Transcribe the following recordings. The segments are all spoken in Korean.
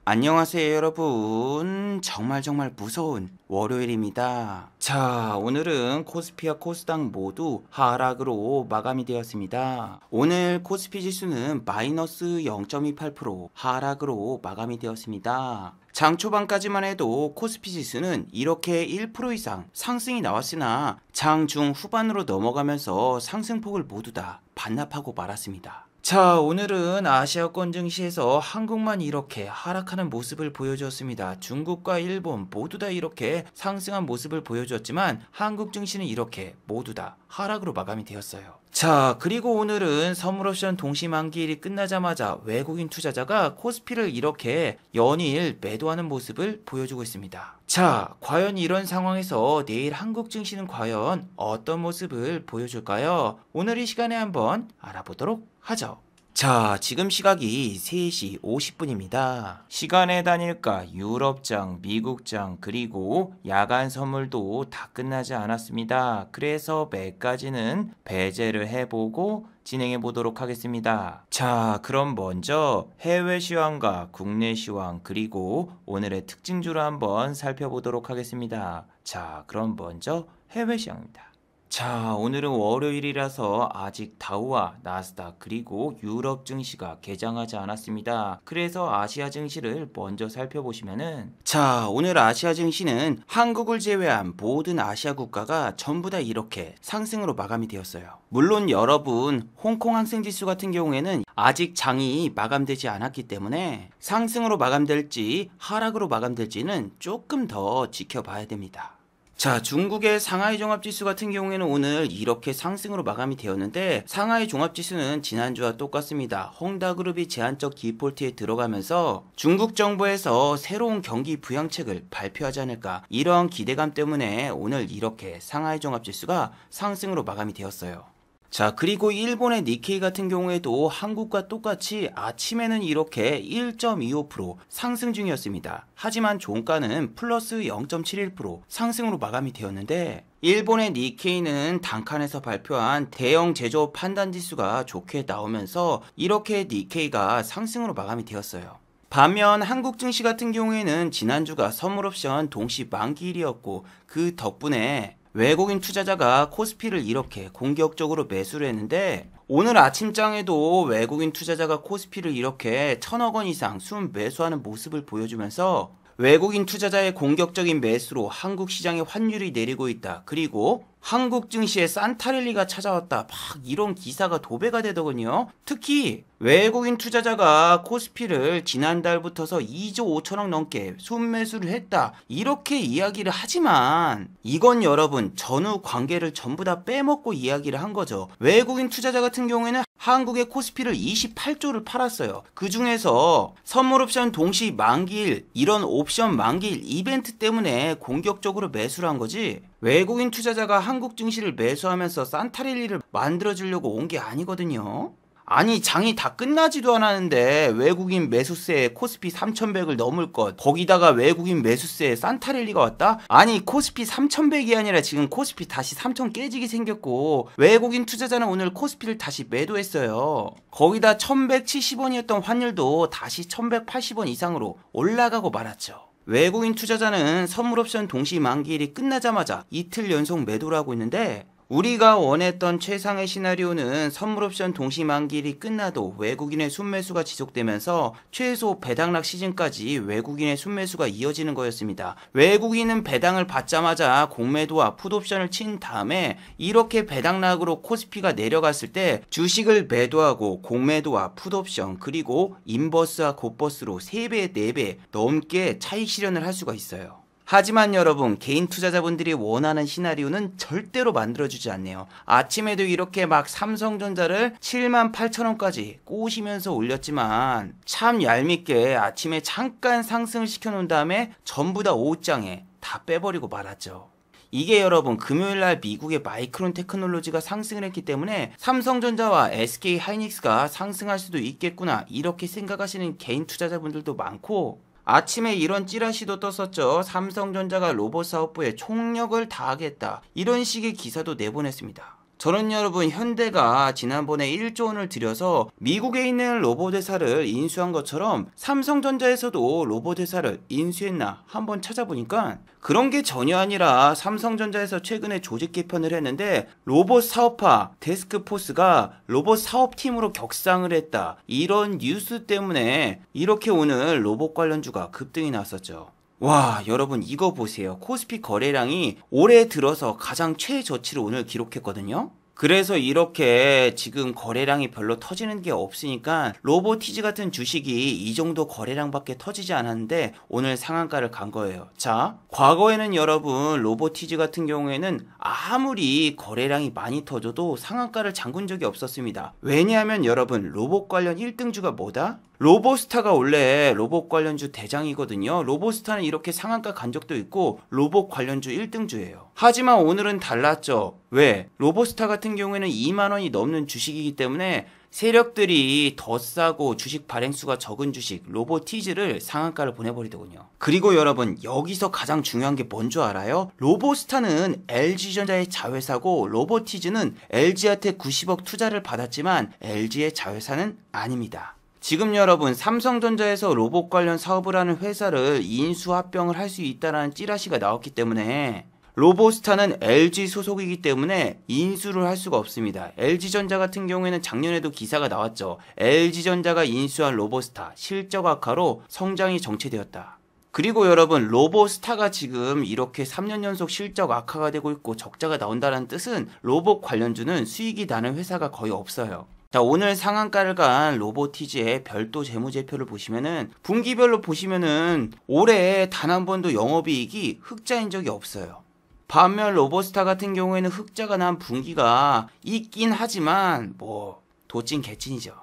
안녕하세요 여러분. 정말 무서운 월요일입니다. 자, 오늘은 코스피와 코스닥 모두 하락으로 마감이 되었습니다. 오늘 코스피 지수는 마이너스 0.28% 하락으로 마감이 되었습니다. 장 초반까지만 해도 코스피 지수는 이렇게 1% 이상 상승이 나왔으나 장 중 후반으로 넘어가면서 상승폭을 모두 다 반납하고 말았습니다. 자, 오늘은 아시아권 증시에서 한국만 이렇게 하락하는 모습을 보여주었습니다. 중국과 일본 모두 다 이렇게 상승한 모습을 보여주었지만 한국 증시는 이렇게 모두 다 하락으로 마감이 되었어요. 자, 그리고 오늘은 선물옵션 동시만기일이 끝나자마자 외국인 투자자가 코스피를 이렇게 연일 매도하는 모습을 보여주고 있습니다. 자, 과연 이런 상황에서 내일 한국 증시는 과연 어떤 모습을 보여줄까요? 오늘 이 시간에 한번 알아보도록 하죠. 자, 지금 시각이 3시 50분입니다. 시간의 단일가 유럽장, 미국장, 그리고 야간 선물도 다 끝나지 않았습니다. 그래서 매까지는 배제를 해보고 진행해 보도록 하겠습니다. 자, 그럼 먼저 해외 시황과 국내 시황 그리고 오늘의 특징주를 한번 살펴보도록 하겠습니다. 자, 그럼 먼저 해외 시황입니다. 자, 오늘은 월요일이라서 아직 다우와 나스닥 그리고 유럽 증시가 개장하지 않았습니다. 그래서 아시아 증시를 먼저 살펴보시면은, 자, 오늘 아시아 증시는 한국을 제외한 모든 아시아 국가가 전부 다 이렇게 상승으로 마감이 되었어요. 물론 여러분, 홍콩 항생지수 같은 경우에는 아직 장이 마감되지 않았기 때문에 상승으로 마감될지 하락으로 마감될지는 조금 더 지켜봐야 됩니다. 자, 중국의 상하이 종합지수 같은 경우에는 오늘 이렇게 상승으로 마감이 되었는데, 상하이 종합지수는 지난주와 똑같습니다. 헝다그룹이 제한적 디폴트에 들어가면서 중국 정부에서 새로운 경기 부양책을 발표하지 않을까, 이런 기대감 때문에 오늘 이렇게 상하이 종합지수가 상승으로 마감이 되었어요. 자, 그리고 일본의 니케이 같은 경우에도 한국과 똑같이 아침에는 이렇게 1.25% 상승 중이었습니다. 하지만 종가는 플러스 0.71% 상승으로 마감이 되었는데, 일본의 니케이는 단칸에서 발표한 대형 제조업 판단지수가 좋게 나오면서 이렇게 니케이가 상승으로 마감이 되었어요. 반면 한국 증시 같은 경우에는 지난주가 선물옵션 동시 만기일이었고, 그 덕분에 외국인 투자자가 코스피를 이렇게 공격적으로 매수를 했는데, 오늘 아침장에도 외국인 투자자가 코스피를 이렇게 1,000억 원 이상 순매수하는 모습을 보여주면서 외국인 투자자의 공격적인 매수로 한국 시장의 환율이 내리고 있다. 그리고 한국 증시에 산타랠리가 찾아왔다. 막 이런 기사가 도배가 되더군요. 특히 외국인 투자자가 코스피를 지난달부터서 2조 5천억 넘게 순매수를 했다. 이렇게 이야기를 하지만 이건 여러분 전후 관계를 전부 다 빼먹고 이야기를 한 거죠. 외국인 투자자 같은 경우에는 한국의 코스피를 28조를 팔았어요. 그 중에서 선물옵션 동시 만기일, 이런 옵션 만기일 이벤트 때문에 공격적으로 매수를 한 거지, 외국인 투자자가 한국 증시를 매수하면서 산타랠리를 만들어주려고 온 게 아니거든요. 아니, 장이 다 끝나지도 않았는데 외국인 매수세에 코스피 3100을 넘을 것, 거기다가 외국인 매수세에 산타랠리가 왔다? 아니, 코스피 3100이 아니라 지금 코스피 다시 3000 깨지게 생겼고, 외국인 투자자는 오늘 코스피를 다시 매도했어요. 거기다 1170원이었던 환율도 다시 1180원 이상으로 올라가고 말았죠. 외국인 투자자는 선물옵션 동시 만기일이 끝나자마자 이틀 연속 매도를 하고 있는데, 우리가 원했던 최상의 시나리오는 선물옵션 동시 만기일이 끝나도 외국인의 순매수가 지속되면서 최소 배당락 시즌까지 외국인의 순매수가 이어지는 거였습니다. 외국인은 배당을 받자마자 공매도와 풋옵션을 친 다음에 이렇게 배당락으로 코스피가 내려갔을 때 주식을 매도하고 공매도와 풋옵션 그리고 인버스와 곱버스로 3배, 4배 넘게 차익 실현을 할 수가 있어요. 하지만 여러분, 개인 투자자분들이 원하는 시나리오는 절대로 만들어주지 않네요. 아침에도 이렇게 막 삼성전자를 78,000원까지 꼬시면서 올렸지만 참 얄밉게 아침에 잠깐 상승을 시켜놓은 다음에 전부 다 오후장에 다 빼버리고 말았죠. 이게 여러분, 금요일날 미국의 마이크론 테크놀로지가 상승을 했기 때문에 삼성전자와 SK 하이닉스가 상승할 수도 있겠구나, 이렇게 생각하시는 개인 투자자분들도 많고, 아침에 이런 찌라시도 떴었죠. 삼성전자가 로봇 사업부에 총력을 다하겠다, 이런 식의 기사도 내보냈습니다. 저는 여러분 현대가 지난번에 1조 원을 들여서 미국에 있는 로봇 회사를 인수한 것처럼 삼성전자에서도 로봇 회사를 인수했나 한번 찾아보니까 그런 게 전혀 아니라 삼성전자에서 최근에 조직 개편을 했는데 로봇 사업화 데스크포스가 로봇 사업팀으로 격상을 했다. 이런 뉴스 때문에 이렇게 오늘 로봇 관련주가 급등이 났었죠. 와, 여러분 이거 보세요. 코스피 거래량이 올해 들어서 가장 최저치를 오늘 기록했거든요. 그래서 이렇게 지금 거래량이 별로 터지는 게 없으니까 로보티즈 같은 주식이 이 정도 거래량밖에 터지지 않았는데 오늘 상한가를 간 거예요. 자, 과거에는 여러분 로보티즈 같은 경우에는 아무리 거래량이 많이 터져도 상한가를 잠근 적이 없었습니다. 왜냐하면 여러분 로봇 관련 1등주가 뭐다? 로보스타가 원래 로봇 관련주 대장이거든요. 로보스타는 이렇게 상한가 간 적도 있고 로봇 관련주 1등주예요. 하지만 오늘은 달랐죠. 왜? 로보스타 같은 경우에는 2만원이 넘는 주식이기 때문에 세력들이 더 싸고 주식 발행수가 적은 주식 로보티즈를 상한가를 보내버리더군요. 그리고 여러분 여기서 가장 중요한 게 뭔 줄 알아요? 로보스타는 LG전자의 자회사고 로보티즈는 LG한테 90억 투자를 받았지만 LG의 자회사는 아닙니다. 지금 여러분 삼성전자에서 로봇 관련 사업을 하는 회사를 인수 합병을 할 수 있다는 찌라시가 나왔기 때문에 로보스타는 LG 소속이기 때문에 인수를 할 수가 없습니다. LG전자 같은 경우에는 작년에도 기사가 나왔죠. LG전자가 인수한 로보스타 실적 악화로 성장이 정체되었다. 그리고 여러분 로보스타가 지금 이렇게 3년 연속 실적 악화가 되고 있고 적자가 나온다는 뜻은 로봇 관련주는 수익이 나는 회사가 거의 없어요. 자, 오늘 상한가를 간 로보티즈의 별도 재무제표를 보시면은 분기별로 보시면은 올해 단 한 번도 영업이익이 흑자인 적이 없어요. 반면 로보스타 같은 경우에는 흑자가 난 분기가 있긴 하지만 뭐 도찐 개찐이죠.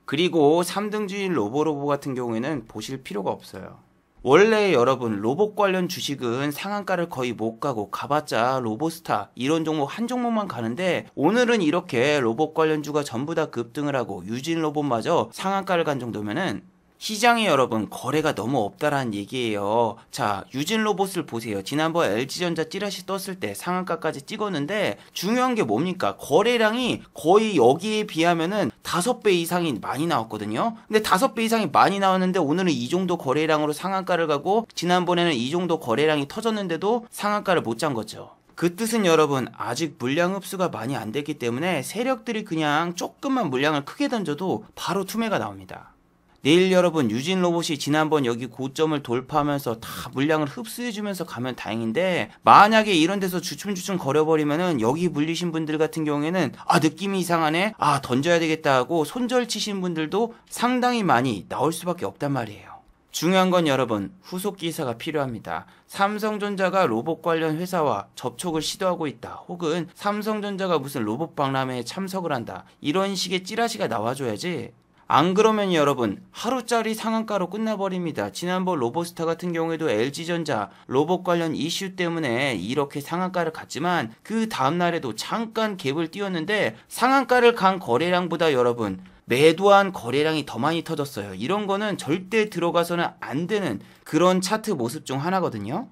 그리고 3등주인 로보로보 같은 경우에는 보실 필요가 없어요. 원래 여러분 로봇 관련 주식은 상한가를 거의 못 가고 가봤자 로보스타 이런 종목 한 종목만 가는데 오늘은 이렇게 로봇 관련주가 전부 다 급등을 하고 유진 로봇마저 상한가를 간 정도면은 시장에 여러분 거래가 너무 없다라는 얘기예요. 자, 유진 로봇을 보세요. 지난번 LG전자 찌라시 떴을 때 상한가까지 찍었는데 중요한 게 뭡니까? 거래량이 거의 여기에 비하면은 5배 이상이 많이 나왔거든요. 근데 5배 이상이 많이 나왔는데 오늘은 이 정도 거래량으로 상한가를 가고 지난번에는 이 정도 거래량이 터졌는데도 상한가를 못 잔 거죠. 그 뜻은 여러분 아직 물량 흡수가 많이 안 됐기 때문에 세력들이 그냥 조금만 물량을 크게 던져도 바로 투매가 나옵니다. 내일 여러분 유진 로봇이 지난번 여기 고점을 돌파하면서 다 물량을 흡수해주면서 가면 다행인데 만약에 이런 데서 주춤주춤 거려버리면은 여기 물리신 분들 같은 경우에는 느낌이 이상하네 던져야 되겠다 하고 손절 치신 분들도 상당히 많이 나올 수밖에 없단 말이에요. 중요한 건 여러분 후속 기사가 필요합니다. 삼성전자가 로봇 관련 회사와 접촉을 시도하고 있다. 혹은 삼성전자가 무슨 로봇 박람회에 참석을 한다. 이런 식의 찌라시가 나와줘야지. 안 그러면 여러분 하루짜리 상한가로 끝나버립니다. 지난번 로보스타 같은 경우에도 LG전자 로봇 관련 이슈 때문에 이렇게 상한가를 갔지만 그 다음날에도 잠깐 갭을 띄웠는데 상한가를 간 거래량보다 여러분 매도한 거래량이 더 많이 터졌어요. 이런 거는 절대 들어가서는 안 되는 그런 차트 모습 중 하나거든요.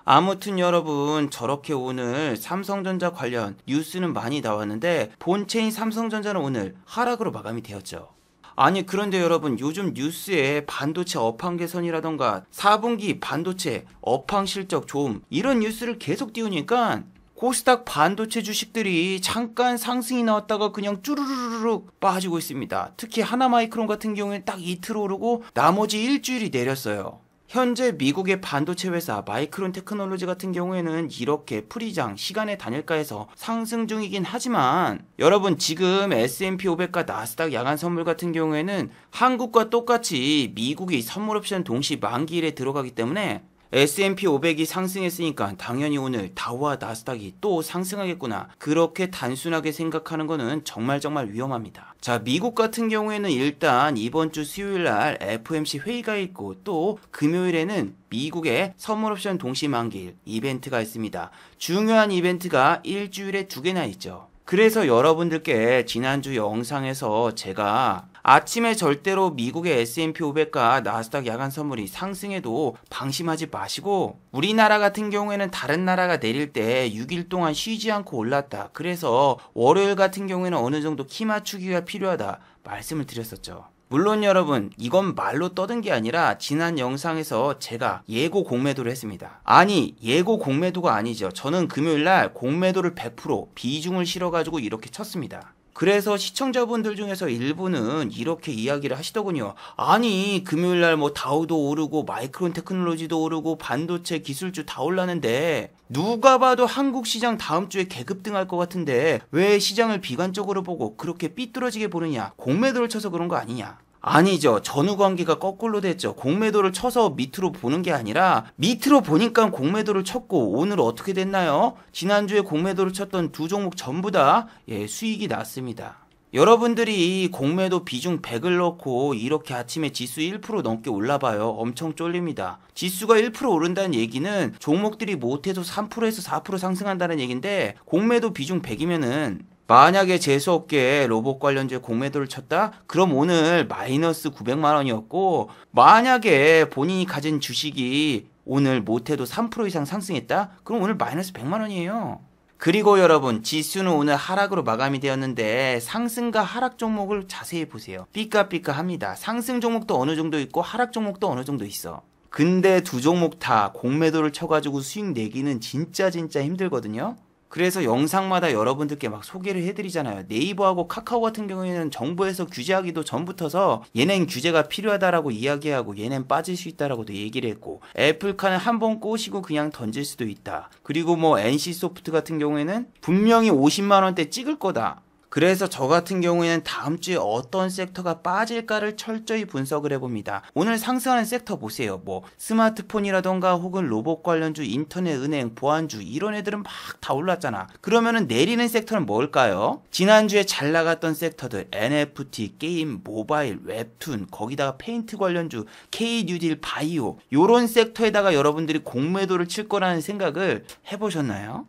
아무튼 여러분 저렇게 오늘 삼성전자 관련 뉴스는 많이 나왔는데 본체인 삼성전자는 오늘 하락으로 마감이 되었죠. 아니 그런데 여러분 요즘 뉴스에 반도체 업황 개선이라던가 4분기 반도체 업황 실적 좋음 이런 뉴스를 계속 띄우니까 코스닥 반도체 주식들이 잠깐 상승이 나왔다가 그냥 쭈루루룩 빠지고 있습니다. 특히 하나마이크론 같은 경우에 딱 이틀 오르고 나머지 일주일이 내렸어요. 현재 미국의 반도체 회사 마이크론 테크놀로지 같은 경우에는 이렇게 프리장 시간의 단일가에서 상승 중이긴 하지만 여러분 지금 S&P 500과 나스닥 야간 선물 같은 경우에는 한국과 똑같이 미국이 선물 옵션 동시 만기일에 들어가기 때문에 S&P 500이 상승했으니까 당연히 오늘 다우와 나스닥이 또 상승하겠구나. 그렇게 단순하게 생각하는 거는 정말 위험합니다. 자, 미국 같은 경우에는 일단 이번 주 수요일 날 FOMC 회의가 있고 또 금요일에는 미국의 선물옵션 동시 만기일 이벤트가 있습니다. 중요한 이벤트가 일주일에 2개나 있죠. 그래서 여러분들께 지난주 영상에서 제가 아침에 절대로 미국의 S&P 500과 나스닥 야간 선물이 상승해도 방심하지 마시고 우리나라 같은 경우에는 다른 나라가 내릴 때 6일 동안 쉬지 않고 올랐다. 그래서 월요일 같은 경우에는 어느 정도 키 맞추기가 필요하다 말씀을 드렸었죠. 물론 여러분 이건 말로 떠든 게 아니라 지난 영상에서 제가 예고 공매도를 했습니다. 아니 예고 공매도가 아니죠. 저는 금요일날 공매도를 100% 비중을 실어가지고 이렇게 쳤습니다. 그래서 시청자분들 중에서 일부는 이렇게 이야기를 하시더군요. 아니 금요일날 뭐 다우도 오르고 마이크론 테크놀로지도 오르고 반도체 기술주 다 올라는데 누가 봐도 한국 시장 다음 주에 개급등할 것 같은데 왜 시장을 비관적으로 보고 그렇게 삐뚤어지게 보느냐. 공매도를 쳐서 그런 거 아니냐. 아니죠. 전후 관계가 거꾸로 됐죠. 공매도를 쳐서 밑으로 보는 게 아니라 밑으로 보니까 공매도를 쳤고 오늘 어떻게 됐나요? 지난주에 공매도를 쳤던 두 종목 전부 다 수익이 났습니다. 여러분들이 공매도 비중 100을 넣고 이렇게 아침에 지수 1% 넘게 올라봐요. 엄청 쫄립니다. 지수가 1% 오른다는 얘기는 종목들이 못해도 3%에서 4% 상승한다는 얘기인데 공매도 비중 100이면은 만약에 재수없게 로봇 관련주에 공매도를 쳤다? 그럼 오늘 마이너스 900만 원이었고 만약에 본인이 가진 주식이 오늘 못해도 3% 이상 상승했다? 그럼 오늘 마이너스 100만 원이에요. 그리고 여러분 지수는 오늘 하락으로 마감이 되었는데 상승과 하락 종목을 자세히 보세요. 삐까삐까합니다. 상승 종목도 어느 정도 있고 하락 종목도 어느 정도 있어. 근데 두 종목 다 공매도를 쳐가지고 수익 내기는 진짜 힘들거든요. 그래서 영상마다 여러분들께 막 소개를 해드리잖아요. 네이버하고 카카오 같은 경우에는 정부에서 규제하기도 전부터서 얘넨 규제가 필요하다라고 이야기하고 얘넨 빠질 수 있다라고도 얘기를 했고 애플카는 한번 꼬시고 그냥 던질 수도 있다. 그리고 뭐 NC소프트 같은 경우에는 분명히 50만 원대 찍을 거다. 그래서 저 같은 경우에는 다음 주에 어떤 섹터가 빠질까를 철저히 분석을 해봅니다. 오늘 상승하는 섹터 보세요. 뭐 스마트폰이라던가 혹은 로봇 관련주, 인터넷, 은행, 보안주 이런 애들은 막 다 올랐잖아. 그러면은 내리는 섹터는 뭘까요? 지난주에 잘 나갔던 섹터들 NFT, 게임, 모바일, 웹툰, 거기다가 페인트 관련주, K뉴딜, 바이오 요런 섹터에다가 여러분들이 공매도를 칠 거라는 생각을 해보셨나요?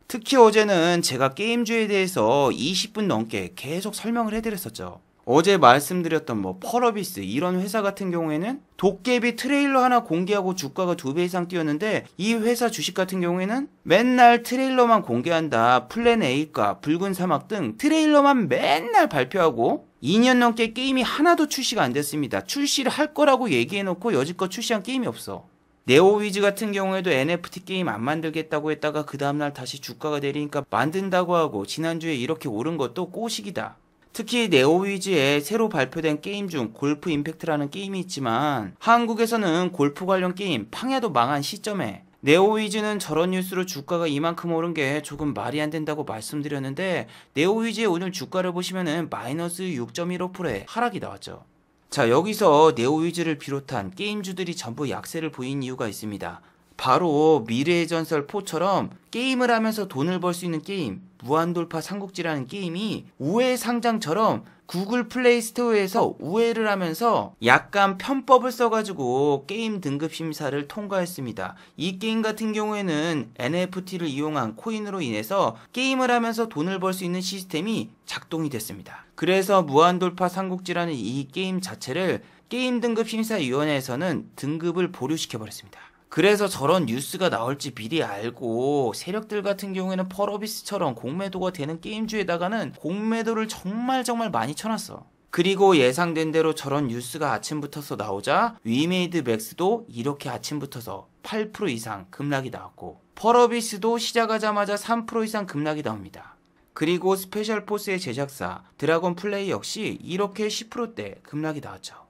특히 어제는 제가 게임주에 대해서 20분 넘게 계속 설명을 해드렸었죠. 어제 말씀드렸던 뭐 펄어비스 이런 회사 같은 경우에는 도깨비 트레일러 하나 공개하고 주가가 2배 이상 뛰었는데 이 회사 주식 같은 경우에는 맨날 트레일러만 공개한다. 플랜 A과 붉은 사막 등 트레일러만 맨날 발표하고 2년 넘게 게임이 하나도 출시가 안 됐습니다. 출시를 할 거라고 얘기해놓고 여지껏 출시한 게임이 없어. 네오위즈 같은 경우에도 NFT 게임 안 만들겠다고 했다가 그 다음날 다시 주가가 내리니까 만든다고 하고 지난주에 이렇게 오른 것도 꼬시기다. 특히 네오위즈에 새로 발표된 게임 중 골프 임팩트라는 게임이 있지만 한국에서는 골프 관련 게임 팡야도 망한 시점에 네오위즈는 저런 뉴스로 주가가 이만큼 오른 게 조금 말이 안 된다고 말씀드렸는데 네오위즈의 오늘 주가를 보시면은 마이너스 6.15%의 하락이 나왔죠. 자, 여기서 네오위즈를 비롯한 게임주들이 전부 약세를 보인 이유가 있습니다. 바로 미래의 전설 4처럼 게임을 하면서 돈을 벌 수 있는 게임, 무한돌파 삼국지라는 게임이 우회 상장처럼 구글 플레이 스토어에서 우회를 하면서 약간 편법을 써가지고 게임 등급 심사를 통과했습니다. 이 게임 같은 경우에는 NFT를 이용한 코인으로 인해서 게임을 하면서 돈을 벌 수 있는 시스템이 작동이 됐습니다. 그래서 무한돌파 삼국지라는 이 게임 자체를 게임 등급 심사위원회에서는 등급을 보류시켜버렸습니다. 그래서 저런 뉴스가 나올지 미리 알고 세력들 같은 경우에는 펄어비스처럼 공매도가 되는 게임주에다가는 공매도를 정말 많이 쳐놨어. 그리고 예상된 대로 저런 뉴스가 아침부터서 나오자 위메이드 맥스도 이렇게 아침부터서 8% 이상 급락이 나왔고 펄어비스도 시작하자마자 3% 이상 급락이 나옵니다. 그리고 스페셜 포스의 제작사 드라곤 플레이 역시 이렇게 10%대 급락이 나왔죠.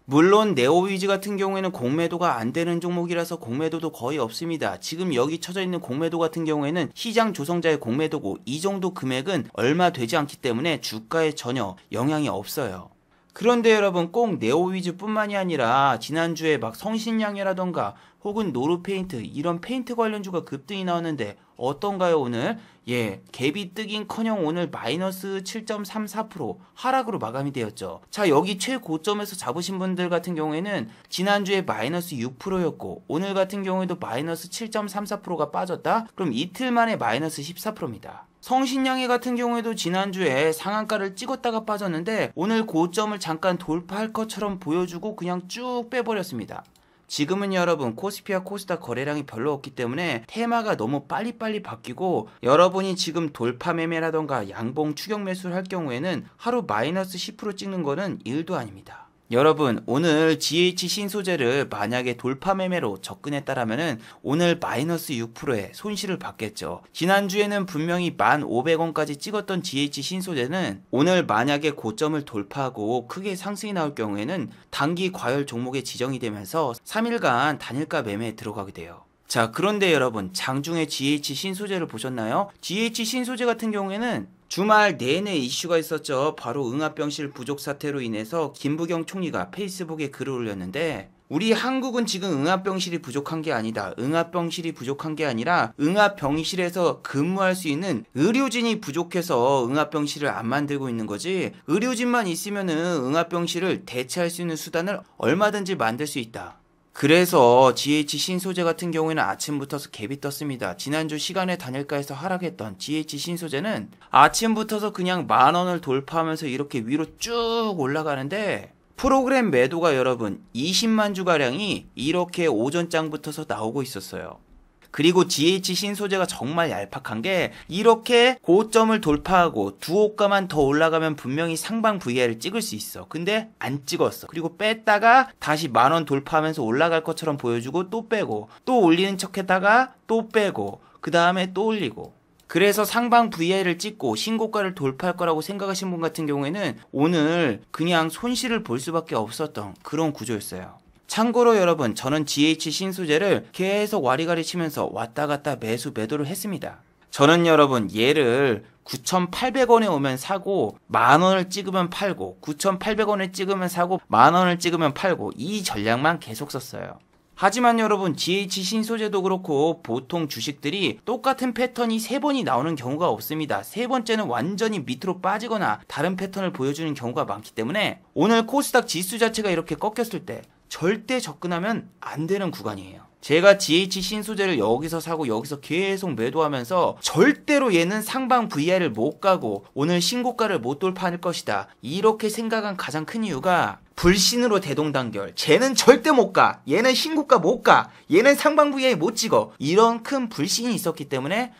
물론 네오위즈 같은 경우에는 공매도가 안 되는 종목이라서 공매도도 거의 없습니다. 지금 여기 쳐져 있는 공매도 같은 경우에는 시장 조성자의 공매도고 이 정도 금액은 얼마 되지 않기 때문에 주가에 전혀 영향이 없어요. 그런데 여러분 꼭 네오위즈 뿐만이 아니라 지난주에 막 성신양이라던가 혹은 노르페인트 이런 페인트 관련주가 급등이 나왔는데 어떤가요 오늘? 예, 갭이 뜨긴커녕 오늘 마이너스 7.34% 하락으로 마감이 되었죠. 자, 여기 최고점에서 잡으신 분들 같은 경우에는 지난주에 마이너스 6%였고 오늘 같은 경우에도 마이너스 7.34%가 빠졌다? 그럼 이틀 만에 마이너스 14%입니다. 성신양해 같은 경우에도 지난주에 상한가를 찍었다가 빠졌는데 오늘 고점을 잠깐 돌파할 것처럼 보여주고 그냥 쭉 빼버렸습니다. 지금은 여러분 코스피와 코스닥 거래량이 별로 없기 때문에 테마가 너무 빨리빨리 바뀌고 여러분이 지금 돌파 매매라던가 양봉 추격 매수를 할 경우에는 하루 마이너스 10% 찍는 거는 일도 아닙니다. 여러분 오늘 GH 신소재를 만약에 돌파 매매로 접근했다라면은 오늘 마이너스 6%의 손실을 받겠죠. 지난주에는 분명히 1,500원까지 찍었던 GH 신소재는 오늘 만약에 고점을 돌파하고 크게 상승이 나올 경우에는 단기 과열 종목에 지정이 되면서 3일간 단일가 매매에 들어가게 돼요. 자, 그런데 여러분 장중에 GH 신소재를 보셨나요? GH 신소재 같은 경우에는 주말 내내 이슈가 있었죠. 바로 응압병실 부족 사태로 인해서 김부경 총리가 페이스북에 글을 올렸는데 우리 한국은 지금 응압병실이 부족한 게 아니다. 응압병실이 부족한 게 아니라 응압병실에서 근무할 수 있는 의료진이 부족해서 응압병실을 안 만들고 있는 거지. 의료진만 있으면은 응압병실을 대체할 수 있는 수단을 얼마든지 만들 수 있다. 그래서 GH 신소재 같은 경우에는 아침부터서 갭이 떴습니다. 지난주 시간의 단일가에서 하락했던 GH 신소재는 아침부터서 그냥 10,000원을 돌파하면서 이렇게 위로 쭉 올라가는데 프로그램 매도가 여러분 20만 주가량이 이렇게 오전장부터서 나오고 있었어요. 그리고 GH 신소재가 정말 얄팍한 게 이렇게 고점을 돌파하고 두 호가만 더 올라가면 분명히 상방 VR을 찍을 수 있어. 근데 안 찍었어. 그리고 뺐다가 다시 10,000원 돌파하면서 올라갈 것처럼 보여주고 또 빼고 또 올리는 척 했다가 또 빼고 그 다음에 또 올리고 그래서 상방 VR을 찍고 신고가를 돌파할 거라고 생각하신 분 같은 경우에는 오늘 그냥 손실을 볼 수밖에 없었던 그런 구조였어요. 참고로 여러분 저는 GH 신소재를 계속 와리가리 치면서 왔다 갔다 매수 매도를 했습니다. 저는 여러분 얘를 9,800원에 오면 사고 10,000원을 찍으면 팔고 9,800원을 찍으면 사고 10,000원을 찍으면 팔고 이 전략만 계속 썼어요. 하지만 여러분 GH 신소재도 그렇고 보통 주식들이 똑같은 패턴이 3번이 나오는 경우가 없습니다. 세 번째는 완전히 밑으로 빠지거나 다른 패턴을 보여주는 경우가 많기 때문에 오늘 코스닥 지수 자체가 이렇게 꺾였을 때 절대 접근하면 안 되는 구간이에요. 제가 GH 신소재를 여기서 사고 여기서 계속 매도하면서 절대로 얘는 상방 VR을 못 가고 오늘 신고가를 못 돌파할 것이다. 이렇게 생각한 가장 큰 이유가 불신으로 대동단결. 쟤는 절대 못 가. 얘는 신고가 못 가. 얘는 상방 VR 못 찍어. 이런 큰 불신이 있었기 때문에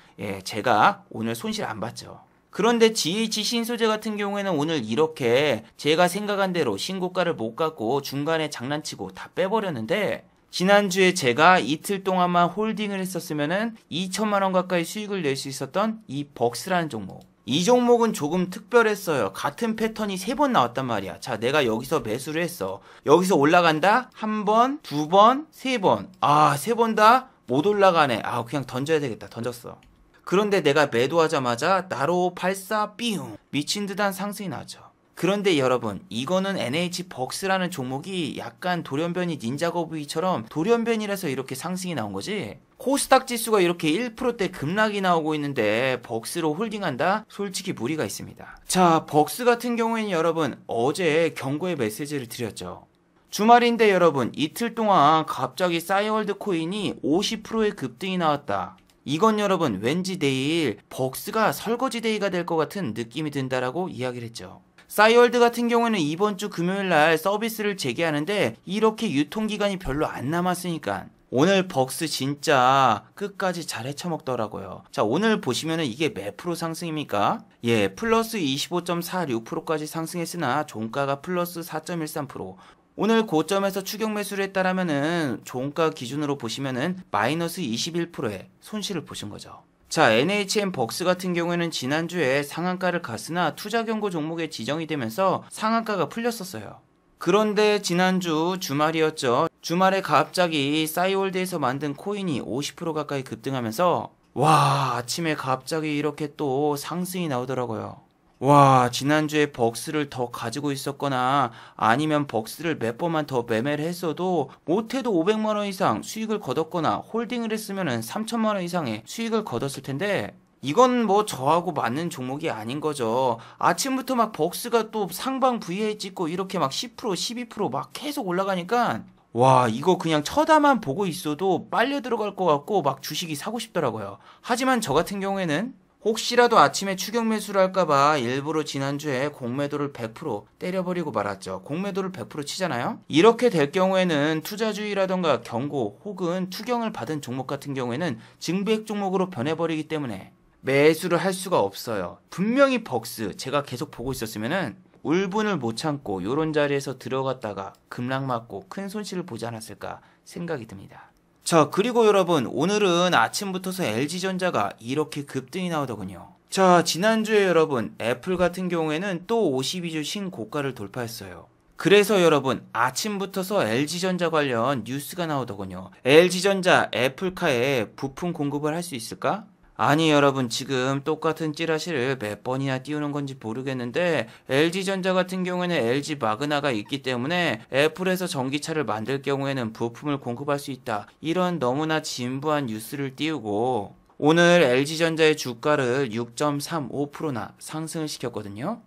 제가 오늘 손실 안 봤죠. 그런데 GH 신소재 같은 경우에는 오늘 이렇게 제가 생각한 대로 신고가를 못 갖고 중간에 장난치고 다 빼버렸는데 지난주에 제가 이틀 동안만 홀딩을 했었으면은 2천만 원 가까이 수익을 낼 수 있었던 이 벅스라는 종목. 이 종목은 조금 특별했어요. 같은 패턴이 3번 나왔단 말이야. 자, 내가 여기서 매수를 했어. 여기서 올라간다? 1번, 2번, 3번. 아, 3번 다 못 올라가네. 아, 그냥 던져야 되겠다. 던졌어. 그런데 내가 매도하자마자 나로 발사 삐용 미친 듯한 상승이 나죠. 그런데 여러분 이거는 NH벅스라는 종목이 약간 돌연변이 닌자거북이처럼 돌연변이라서 이렇게 상승이 나온 거지. 코스닥 지수가 이렇게 1%대 급락이 나오고 있는데 벅스로 홀딩한다? 솔직히 무리가 있습니다. 자, 벅스 같은 경우에는 여러분 어제 경고의 메시지를 드렸죠. 주말인데 여러분 이틀 동안 갑자기 싸이월드 코인이 50%의 급등이 나왔다. 이건 여러분 왠지 내일 벅스가 설거지 데이가 될 것 같은 느낌이 든다라고 이야기를 했죠. 싸이월드 같은 경우에는 이번 주 금요일날 서비스를 재개하는데 이렇게 유통기간이 별로 안 남았으니까 오늘 벅스 진짜 끝까지 잘 헤쳐먹더라고요. 자, 오늘 보시면은 이게 몇 프로 상승입니까? 예, 플러스 25.46%까지 상승했으나 종가가 플러스 4.13%. 오늘 고점에서 추격 매수를 했다라면은 종가 기준으로 보시면은 마이너스 21%의 손실을 보신 거죠. 자, NHN 벅스 같은 경우에는 지난주에 상한가를 갔으나 투자 경고 종목에 지정이 되면서 상한가가 풀렸었어요. 그런데 지난주 주말이었죠. 주말에 갑자기 싸이월드에서 만든 코인이 50% 가까이 급등하면서 와, 아침에 갑자기 이렇게 또 상승이 나오더라고요. 와, 지난주에 벅스를 더 가지고 있었거나 아니면 벅스를 몇 번만 더 매매를 했어도 못해도 500만 원 이상 수익을 거뒀거나 홀딩을 했으면 3천만 원 이상의 수익을 거뒀을 텐데 이건 뭐 저하고 맞는 종목이 아닌 거죠. 아침부터 막 벅스가 또 상방 VA 찍고 이렇게 막 10%, 12%막 계속 올라가니까 와, 이거 그냥 쳐다만 보고 있어도 빨려 들어갈 것 같고 막 주식이 사고 싶더라고요. 하지만 저 같은 경우에는 혹시라도 아침에 추격 매수를 할까봐 일부러 지난주에 공매도를 100% 때려버리고 말았죠. 공매도를 100% 치잖아요? 이렇게 될 경우에는 투자주의라던가 경고 혹은 투경을 받은 종목 같은 경우에는 증백 종목으로 변해버리기 때문에 매수를 할 수가 없어요. 분명히 벅스 제가 계속 보고 있었으면은 울분을 못 참고 요런 자리에서 들어갔다가 급락 맞고 큰 손실을 보지 않았을까 생각이 듭니다. 자, 그리고 여러분 오늘은 아침부터서 LG전자가 이렇게 급등이 나오더군요. 자, 지난주에 여러분 애플 같은 경우에는 또 52주 신고가를 돌파했어요. 그래서 여러분 아침부터서 LG전자 관련 뉴스가 나오더군요. LG전자 애플카에 부품 공급을 할 수 있을까? 아니 여러분 지금 똑같은 찌라시를 몇 번이나 띄우는 건지 모르겠는데 LG전자 같은 경우에는 LG 마그나가 있기 때문에 애플에서 전기차를 만들 경우에는 부품을 공급할 수 있다. 이런 너무나 진부한 뉴스를 띄우고 오늘 LG전자의 주가를 6.35%나 상승을 시켰거든요.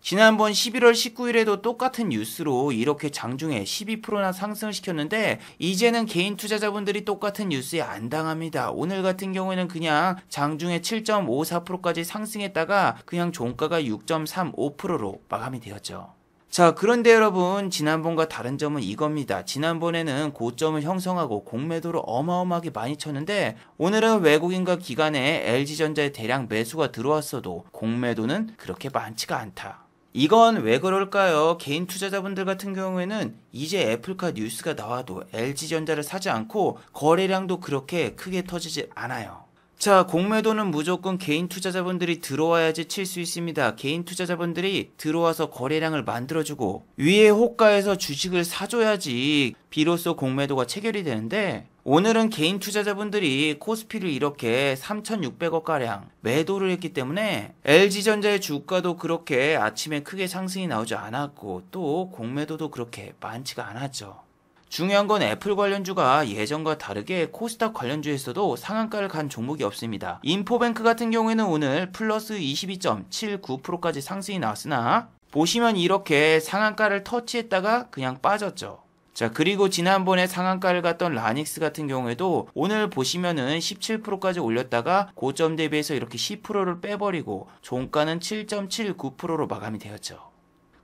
지난번 11월 19일에도 똑같은 뉴스로 이렇게 장중에 12%나 상승을 시켰는데 이제는 개인 투자자분들이 똑같은 뉴스에 안 당합니다. 오늘 같은 경우에는 그냥 장중에 7.54%까지 상승했다가 그냥 종가가 6.35%로 마감이 되었죠. 자, 그런데 여러분 지난번과 다른 점은 이겁니다. 지난번에는 고점을 형성하고 공매도를 어마어마하게 많이 쳤는데 오늘은 외국인과 기관에 LG전자에 대량 매수가 들어왔어도 공매도는 그렇게 많지가 않다. 이건 왜 그럴까요? 개인 투자자분들 같은 경우에는 이제 애플카 뉴스가 나와도 LG전자를 사지 않고 거래량도 그렇게 크게 터지지 않아요. 자, 공매도는 무조건 개인 투자자분들이 들어와야지 칠 수 있습니다. 개인 투자자분들이 들어와서 거래량을 만들어주고 위에 호가에서 주식을 사줘야지 비로소 공매도가 체결이 되는데 오늘은 개인 투자자분들이 코스피를 이렇게 3,600억가량 매도를 했기 때문에 LG전자의 주가도 그렇게 아침에 크게 상승이 나오지 않았고 또 공매도도 그렇게 많지가 않았죠. 중요한 건 애플 관련주가 예전과 다르게 코스닥 관련주에서도 상한가를 간 종목이 없습니다. 인포뱅크 같은 경우에는 오늘 플러스 22.79%까지 상승이 나왔으나 보시면 이렇게 상한가를 터치했다가 그냥 빠졌죠. 자, 그리고 지난번에 상한가를 갔던 라닉스 같은 경우에도 오늘 보시면은 17%까지 올렸다가 고점 대비해서 이렇게 10%를 빼버리고 종가는 7.79%로 마감이 되었죠.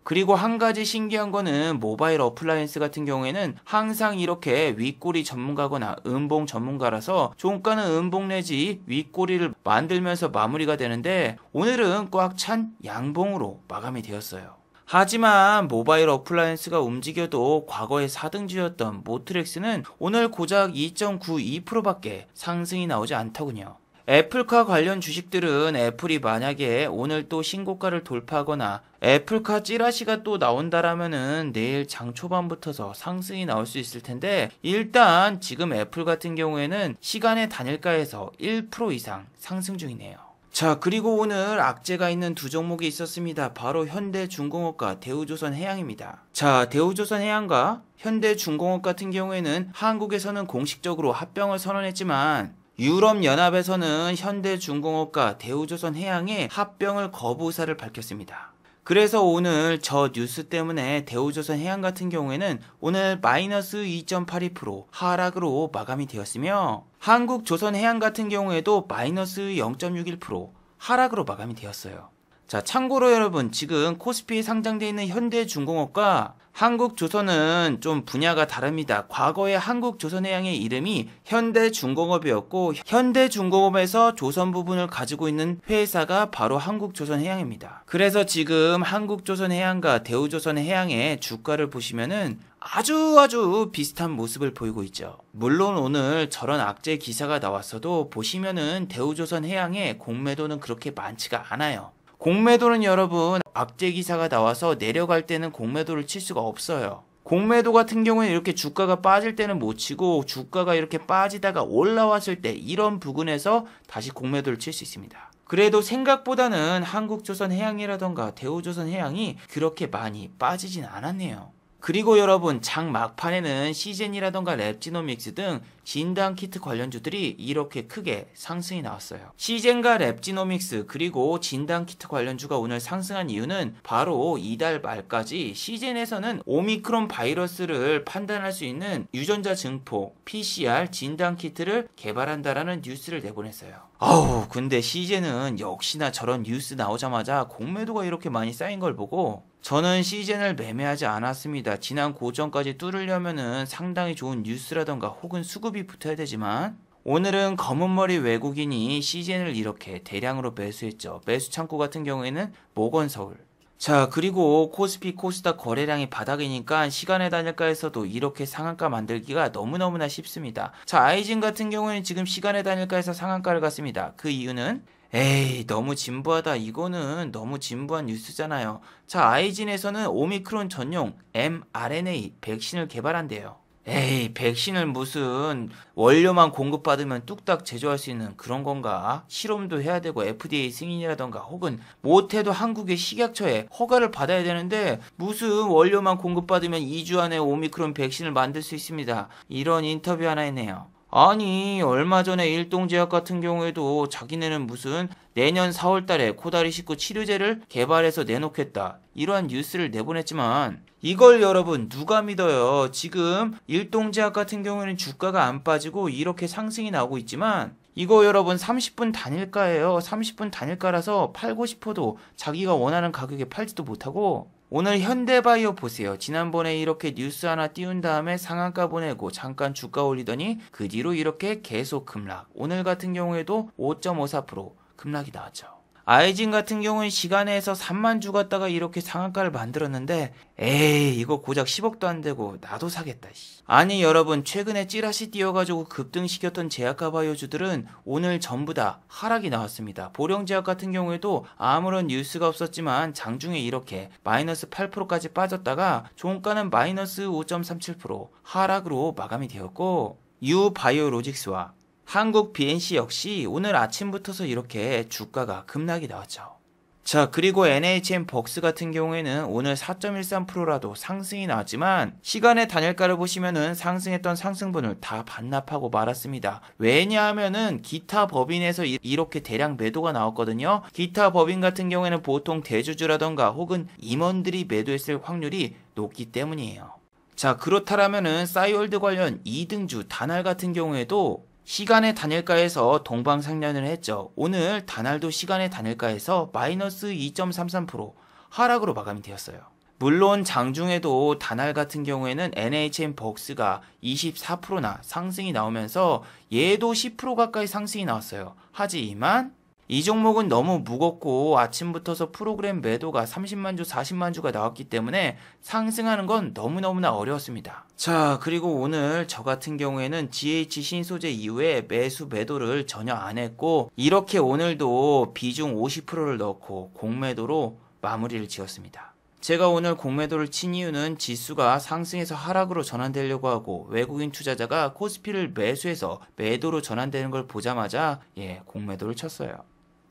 그리고 한 가지 신기한 거는 모바일 어플라이언스 같은 경우에는 항상 이렇게 윗꼬리 전문가거나 음봉 전문가라서 종가는 음봉 내지 윗꼬리를 만들면서 마무리가 되는데 오늘은 꽉 찬 양봉으로 마감이 되었어요. 하지만 모바일 어플라이언스가 움직여도 과거의 4등주였던 모트렉스는 오늘 고작 2.92%밖에 상승이 나오지 않더군요. 애플카 관련 주식들은 애플이 만약에 오늘 또 신고가를 돌파하거나 애플카 찌라시가 또 나온다라면은 내일 장 초반부터서 상승이 나올 수 있을 텐데 일단 지금 애플 같은 경우에는 시간의 단일가에서 1% 이상 상승 중이네요. 자, 그리고 오늘 악재가 있는 두 종목이 있었습니다. 바로 현대중공업과 대우조선해양입니다. 자, 대우조선해양과 현대중공업 같은 경우에는 한국에서는 공식적으로 합병을 선언했지만 유럽연합에서는 현대중공업과 대우조선해양의 합병을 거부 의사를 밝혔습니다. 그래서 오늘 저 뉴스 때문에 대우조선해양 같은 경우에는 오늘 마이너스 2.82% 하락으로 마감이 되었으며 한국조선해양 같은 경우에도 마이너스 0.61% 하락으로 마감이 되었어요. 자, 참고로 여러분 지금 코스피에 상장되어 있는 현대중공업과 한국조선은 좀 분야가 다릅니다. 과거에 한국조선해양의 이름이 현대중공업이었고 현대중공업에서 조선 부분을 가지고 있는 회사가 바로 한국조선해양입니다. 그래서 지금 한국조선해양과 대우조선해양의 주가를 보시면은 아주 비슷한 모습을 보이고 있죠. 물론 오늘 저런 악재 기사가 나왔어도 보시면은 대우조선해양의 공매도는 그렇게 많지가 않아요. 공매도는 여러분 악재 기사가 나와서 내려갈 때는 공매도를 칠 수가 없어요. 공매도 같은 경우는 이렇게 주가가 빠질 때는 못 치고 주가가 이렇게 빠지다가 올라왔을 때 이런 부분에서 다시 공매도를 칠 수 있습니다. 그래도 생각보다는 한국조선해양이라던가 대우조선해양이 그렇게 많이 빠지진 않았네요. 그리고 여러분, 장 막판에는 시젠이라던가 랩지노믹스 등 진단키트 관련주들이 이렇게 크게 상승이 나왔어요. 시젠과 랩지노믹스 그리고 진단키트 관련주가 오늘 상승한 이유는 바로 이달 말까지 시젠에서는 오미크론 바이러스를 판단할 수 있는 유전자 증폭 PCR 진단키트를 개발한다라는 뉴스를 내보냈어요. 아우, 근데 시젠은 역시나 저런 뉴스 나오자마자 공매도가 이렇게 많이 쌓인 걸 보고 저는 시젠을 매매하지 않았습니다. 지난 고점까지 뚫으려면은 상당히 좋은 뉴스라던가 혹은 수급이 붙어야 되지만 오늘은 검은머리 외국인이 시젠을 이렇게 대량으로 매수했죠. 매수 창구 같은 경우에는 모건서울. 자, 그리고 코스피 코스닥 거래량이 바닥이니까 시간의 단일가에서도 이렇게 상한가 만들기가 너무너무나 쉽습니다. 자, 아이진 같은 경우에는 지금 시간의 단일가에서 상한가를 갔습니다. 그 이유는 에이, 너무 진부하다. 이거는 너무 진부한 뉴스잖아요. 자, 아이진에서는 오미크론 전용 mRNA 백신을 개발한대요. 에이, 백신을 무슨 원료만 공급받으면 뚝딱 제조할 수 있는 그런 건가? 실험도 해야 되고 FDA 승인이라던가 혹은 못해도 한국의 식약처에 허가를 받아야 되는데 무슨 원료만 공급받으면 2주 안에 오미크론 백신을 만들 수 있습니다. 이런 인터뷰 하나 했네요. 아니, 얼마 전에 일동제약 같은 경우에도 자기네는 무슨 내년 4월 달에 코다리 식구 치료제를 개발해서 내놓겠다, 이러한 뉴스를 내보냈지만 이걸 여러분 누가 믿어요? 지금 일동제약 같은 경우에는 주가가 안 빠지고 이렇게 상승이 나오고 있지만 이거 여러분 30분 단일가예요. 30분 단일가라서 팔고 싶어도 자기가 원하는 가격에 팔지도 못하고. 오늘 현대바이오 보세요. 지난번에 이렇게 뉴스 하나 띄운 다음에 상한가 보내고 잠깐 주가 올리더니 그 뒤로 이렇게 계속 급락. 오늘 같은 경우에도 5.54% 급락이 나왔죠. 아이진 같은 경우는 시간에서 3만 주 갔다가 이렇게 상한가를 만들었는데 에이, 이거 고작 10억도 안 되고 나도 사겠다. 아니 여러분, 최근에 찌라시 띄워가지고 급등시켰던 제약가 바이오주들은 오늘 전부 다 하락이 나왔습니다. 보령제약 같은 경우에도 아무런 뉴스가 없었지만 장중에 이렇게 마이너스 8%까지 빠졌다가 종가는 마이너스 5.37% 하락으로 마감이 되었고, 유바이오로직스와 한국 BNC 역시 오늘 아침부터서 이렇게 주가가 급락이 나왔죠. 자, 그리고 NHN 벅스 같은 경우에는 오늘 4.13%라도 상승이 나왔지만 시간의 단일가를 보시면은 상승했던 상승분을 다 반납하고 말았습니다. 왜냐하면은 기타 법인에서 이렇게 대량 매도가 나왔거든요. 기타 법인 같은 경우에는 보통 대주주라던가 혹은 임원들이 매도했을 확률이 높기 때문이에요. 자, 그렇다면은 싸이월드 관련 2등주 다날 같은 경우에도 시간의 단일가에서 동방상련을 했죠. 오늘 다날도 시간의 단일가에서 마이너스 2.33% 하락으로 마감이 되었어요. 물론 장중에도 다날 같은 경우에는 NHN 벅스가 24%나 상승이 나오면서 얘도 10% 가까이 상승이 나왔어요. 하지만 이 종목은 너무 무겁고 아침부터서 프로그램 매도가 30만 주, 40만 주가 나왔기 때문에 상승하는 건 너무너무나 어려웠습니다. 자, 그리고 오늘 저 같은 경우에는 GH 신소재 이후에 매수 매도를 전혀 안 했고 이렇게 오늘도 비중 50%를 넣고 공매도로 마무리를 지었습니다. 제가 오늘 공매도를 친 이유는 지수가 상승해서 하락으로 전환되려고 하고 외국인 투자자가 코스피를 매수해서 매도로 전환되는 걸 보자마자 공매도를 쳤어요.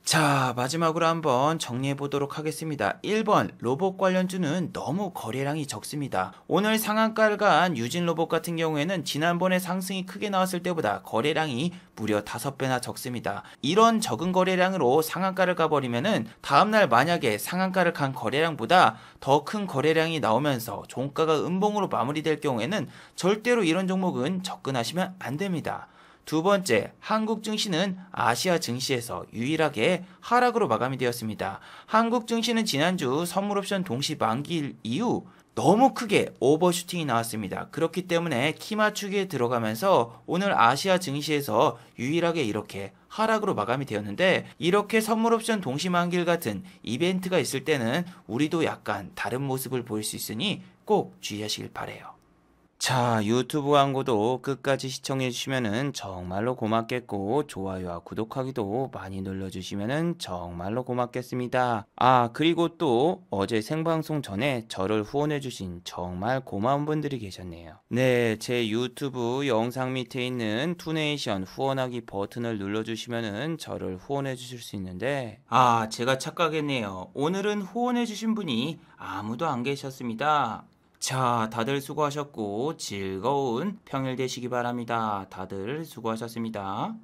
자, 마지막으로 한번 정리해 보도록 하겠습니다. 1번 로봇 관련주는 너무 거래량이 적습니다. 오늘 상한가를 간 유진로봇 같은 경우에는 지난번에 상승이 크게 나왔을 때보다 거래량이 무려 5배나 적습니다. 이런 적은 거래량으로 상한가를 가버리면은 다음날 만약에 상한가를 간 거래량보다 더 큰 거래량이 나오면서 종가가 음봉으로 마무리될 경우에는 절대로 이런 종목은 접근하시면 안 됩니다. 두 번째, 한국 증시는 아시아 증시에서 유일하게 하락으로 마감이 되었습니다. 한국 증시는 지난주 선물옵션 동시 만기일 이후 너무 크게 오버슈팅이 나왔습니다. 그렇기 때문에 키 맞추기에 들어가면서 오늘 아시아 증시에서 유일하게 이렇게 하락으로 마감이 되었는데, 이렇게 선물옵션 동시 만기일 같은 이벤트가 있을 때는 우리도 약간 다른 모습을 보일 수 있으니 꼭 주의하시길 바래요. 자, 유튜브 광고도 끝까지 시청해주시면은 정말로 고맙겠고, 좋아요와 구독하기도 많이 눌러주시면은 정말로 고맙겠습니다. 아, 그리고 또 어제 생방송 전에 저를 후원해주신 정말 고마운 분들이 계셨네요. 네, 제 유튜브 영상 밑에 있는 투네이션 후원하기 버튼을 눌러주시면은 저를 후원해주실 수 있는데, 아, 제가 착각했네요. 오늘은 후원해주신 분이 아무도 안 계셨습니다. 자, 다들 수고하셨고 즐거운 평일 되시기 바랍니다. 다들 수고하셨습니다.